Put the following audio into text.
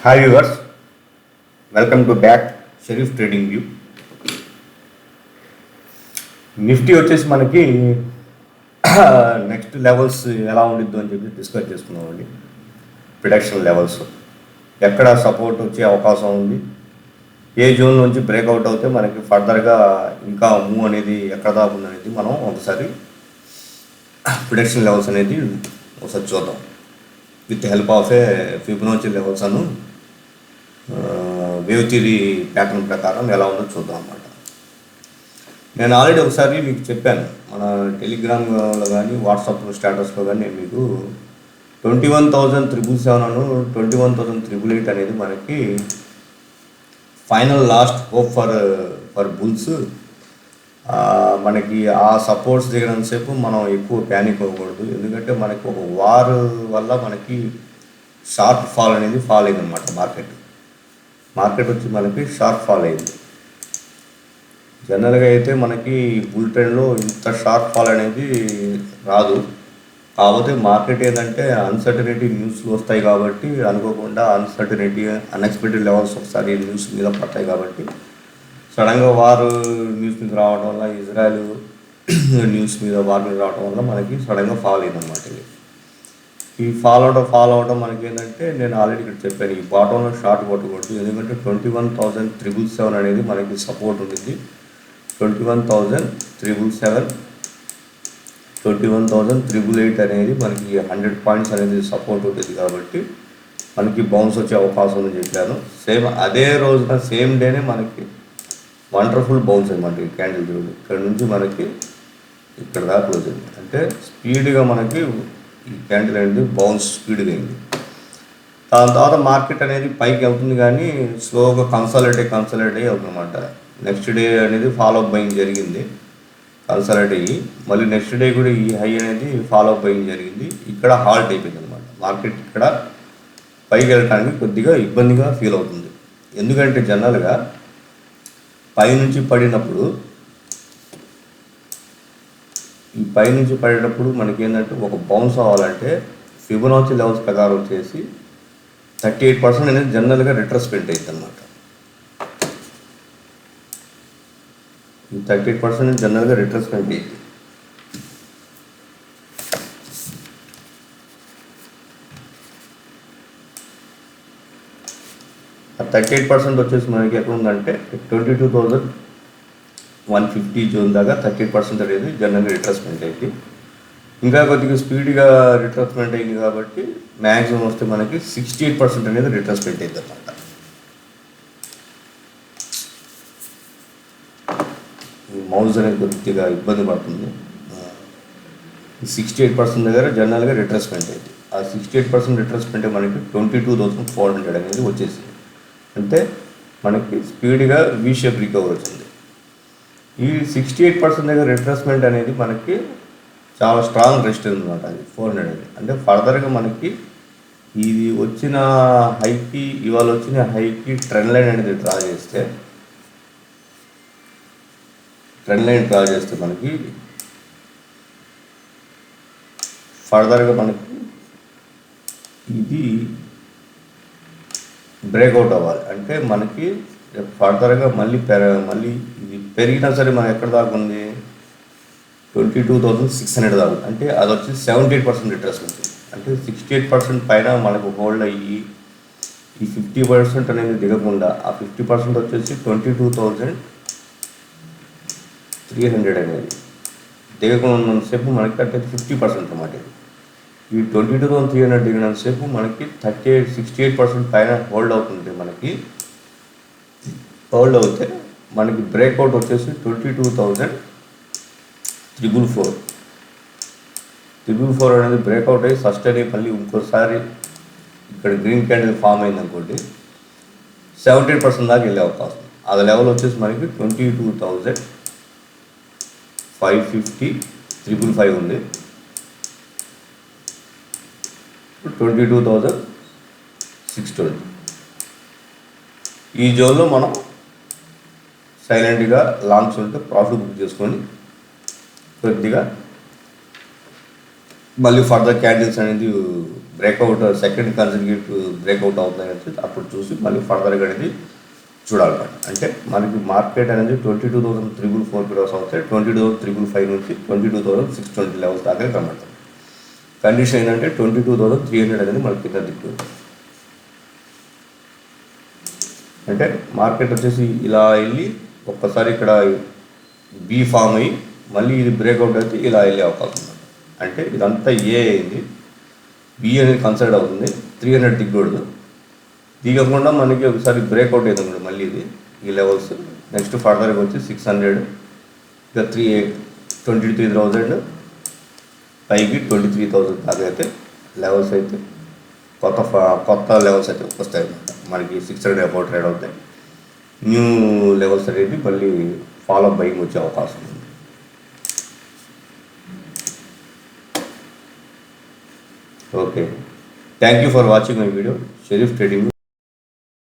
Hi viewers, welcome to back Sharif trading view. Nifty వచ్చేసి మనకి next levels ఎలా ఉండిద్దు అని చెప్పి డిస్కస్ చేసుకున్నామండి. ప్రొడక్షన్ లెవెల్స్ ఎక్కడ సపోర్ట్ వచ్చే అవకాశం ఉంది, ఏ జోన్ నుంచి బ్రేక్అవుట్ అవుతే మనకి ఫర్దర్గా ఇంకా మూవ్ అనేది ఎక్కడ దాకా ఉంది అనేది మనం ఒకసారి ప్రొడక్షన్ లెవెల్స్ అనేది ఒకసారి చూద్దాం. With help of A Fibonacci levels Anu wave theory pattern ప్రకారం ఎలా ఉందో చూద్దాం అన్నమాట. నేను ఆల్రెడీ ఒకసారి మీకు చెప్పాను, మన టెలిగ్రామ్లో కానీ వాట్సాప్ స్టేటస్లో కానీ నేను మీకు 21,777 అను 21,888 అనేది మనకి final last hope for bulls. మనకి ఆ సపోర్ట్స్ దిగడంసేపు మనం ఎక్కువ ప్యానిక్ అవ్వకూడదు, ఎందుకంటే మనకి ఒక వార్ వల్ల మనకి షార్ప్ ఫాల్ అనేది ఫాల్ అయింది అనమాట. మార్కెట్ వచ్చి మనకి షార్ప్ ఫాల్ అయింది. జనరల్గా అయితే మనకి బుల్ ట్రెండ్లో ఇంత షార్ప్ ఫాల్ అనేది రాదు. కాకపోతే మార్కెట్ ఏంటంటే అన్సర్టనిటీ న్యూస్లు వస్తాయి కాబట్టి, అనుకోకుండా అన్సర్టనిటీ అన్ఎక్స్పెక్టెడ్ లెవెల్స్ ఒకసారి న్యూస్ మీద పడతాయి కాబట్టి సడన్గా వార్ న్యూస్ మీద రావడం వల్ల, ఇజ్రాయెల్ న్యూస్ మీద వార్ మీద రావడం వల్ల మనకి సడన్గా ఫాల్ అయిందన్నమాట. ఈ ఫాల్ అవడం మనకి ఏంటంటే, నేను ఆల్రెడీ ఇక్కడ చెప్పాను, ఈ బాటంలో షార్ట్ కొట్టకూడదు, ఎందుకంటే 21,777 అనేది మనకి సపోర్ట్ ఉంటుంది. 21,777, 21,888 అనేది మనకి 100 పాయింట్స్ అనేది సపోర్ట్ ఉంటుంది కాబట్టి మనకి బౌన్స్ వచ్చే అవకాశం ఉందని చెప్పాను. సేమ్ అదే రోజున సేమ్ డేనే మనకి వండర్ఫుల్ బౌన్స్ అనమాట. ఈ క్యాండిల్ చూడండి, ఇక్కడ నుంచి మనకి ఇక్కడ దాకా క్లోజ్ అయింది. అంటే స్పీడ్గా మనకి ఈ క్యాండిల్ అనేది బౌన్స్ స్పీడ్గా అయింది. దాని తర్వాత మార్కెట్ అనేది పైకి వెళ్తుంది, కానీ స్లోగా కన్సాలిడేట్ అయ్యి అవుతుందన్నమాట. నెక్స్ట్ డే అనేది ఫాలో అప్ బయింగ్ జరిగింది, కన్సాలిడేట్ అయ్యి మళ్ళీ నెక్స్ట్ డే కూడా ఈ హై అనేది ఫాలో అప్ బయింగ్ జరిగింది. ఇక్కడ హాల్ట్ అయిపోయింది అనమాట. మార్కెట్ ఇక్కడ పైకి వెళ్ళడానికి కొద్దిగా ఇబ్బందిగా ఫీల్ అవుతుంది, ఎందుకంటే జనరల్గా పైనుంచి పడినప్పుడు మనకి ఏంటంటే ఒక బౌన్స్ అవ్వాలంటే ఫిబొనాచి లెవెల్స్ ప్రకారం వచ్చేసి 38% అనేది జనరల్గా రిట్రెస్మెంట్ అవుతుంది అనమాట. ఈ 38% జనరల్గా రిట్రెస్మెంట్ అయింది. ఆ 38% వచ్చేసి మనకి ఎక్కడ ఉందంటే 22,150 జోన్ దాకా 38% అనేది జనరల్గా రిట్రెస్మెంట్ అయింది. ఇంకా కొద్దిగా స్పీడ్గా రిట్రెస్మెంట్ అయింది కాబట్టి మ్యాక్సిమం వస్తే మనకి 68% అనేది రిట్రెస్మెంట్ అయింది అనమాట. ఈ మౌజ్ అనేది కొద్దిగా ఇబ్బంది పడుతుంది. 68% దగ్గర జనరల్గా రిట్రెస్మెంట్ అయింది. ఆ 68% రిట్రెస్మెంట్ మనకి 22,400 అనేది వచ్చేసింది. అంటే మనకి స్పీడ్గా వీ షేప్ రికవర్ వచ్చింది. ఈ 68% దగ్గర రిట్రెస్మెంట్ అనేది మనకి చాలా స్ట్రాంగ్ రెసిస్టెన్స్ అనమాట. అది 400 అనేది. అంటే ఫర్దర్గా మనకి ఇది వచ్చిన హైకి ఇవాళ వచ్చిన హైకి ట్రెండ్ లైన్ అనేది డ్రా చేస్తే మనకి ఫర్దర్గా మనకి ఇది బ్రేక్అవుట్ అవ్వాలి. అంటే మనకి ఫర్దర్గా మళ్ళీ ఇది పెరిగినా సరే మనం ఎక్కడ దాకా ఉంది, 22,600 దాకా. అంటే అది వచ్చి 78% రిట్రెస్మెంట్. అంటే 68% పైన మనకు హోల్డ్ అయ్యి ఈ 50% అనేది దిగకుండా ఆ 50% వచ్చేసి 22,300 అనేది దిగకుండా ఉన్నంతసేపు మనకి అంటే 50% అన్నమాట. ఈ 22,300 దిగినంతసేపు మనకి 68% పైన హోల్డ్ అవుతుంది. హోల్డ్ అవుతే మనకి బ్రేక్అవుట్ వచ్చేసి 22,444 అనేది బ్రేక్అవుట్ అయ్యి సస్టైన్ అయ్యి మళ్ళీ ఇంకోసారి ఇక్కడ గ్రీన్ క్యాండిల్ ఫామ్ అయింది అనుకోండి, 70% దాకా వెళ్ళే అవకాశం. అది లెవెల్ వచ్చేసి మనకి 22,550, 555 ఉంది. 22,620 ఈ జోన్లో మనం సైలెంట్గా లాంగ్స్ ఉంటే ప్రాఫిట్ బుక్ చేసుకొని కొద్దిగా మళ్ళీ ఫర్దర్ క్యాండిల్స్ అనేది బ్రేక్అవుట్ సెకండ్ కన్సిక్యూటివ్ బ్రేక్అవుట్ అవుతుంది అనేది అప్పుడు చూసి మళ్ళీ ఫర్దర్గా అనేది చూడాలన్నమాట. అంటే మనకి మార్కెట్ అనేది 22,344 క్రోర్స్ అవుతాయి, 22,355 నుంచి 22,620 లెవెల్స్ దాకా కనబడుతుంది. కండిషన్ ఏంటంటే 22,300 అనేది మనకి కింద దిక్కు. అంటే మార్కెట్ వచ్చేసి ఇలా వెళ్ళి ఒక్కసారి ఇక్కడ బీ ఫామ్ అయ్యి మళ్ళీ ఇది బ్రేక్అవుట్ అయితే ఇలా వెళ్ళే అవకాశం ఉంది. అంటే ఇదంతా ఏ అయింది, బి అనేది కన్సిడర్ అవుతుంది, 300 దిగకూడదు. దిగకుండా మనకి ఒకసారి బ్రేక్అవుట్ అయింది కూడా మళ్ళీ ఇది ఈ లెవెల్స్. నెక్స్ట్ ఫర్దర్గా వచ్చి 600, ఇక 23,000 పైకి 23,000 దాకా అయితే లెవెల్స్ అయితే కొత్త లెవెల్స్ అయితే వస్తాయి అన్నమాట. మనకి 600 అబౌట్ ట్రేడ్ అవుతాయి. న్యూ లెవెల్స్ అనేది మళ్ళీ ఫాలో బయింగ్ వచ్చే అవకాశం ఉంది. Okay, thank you for watching my video. Sharif trading.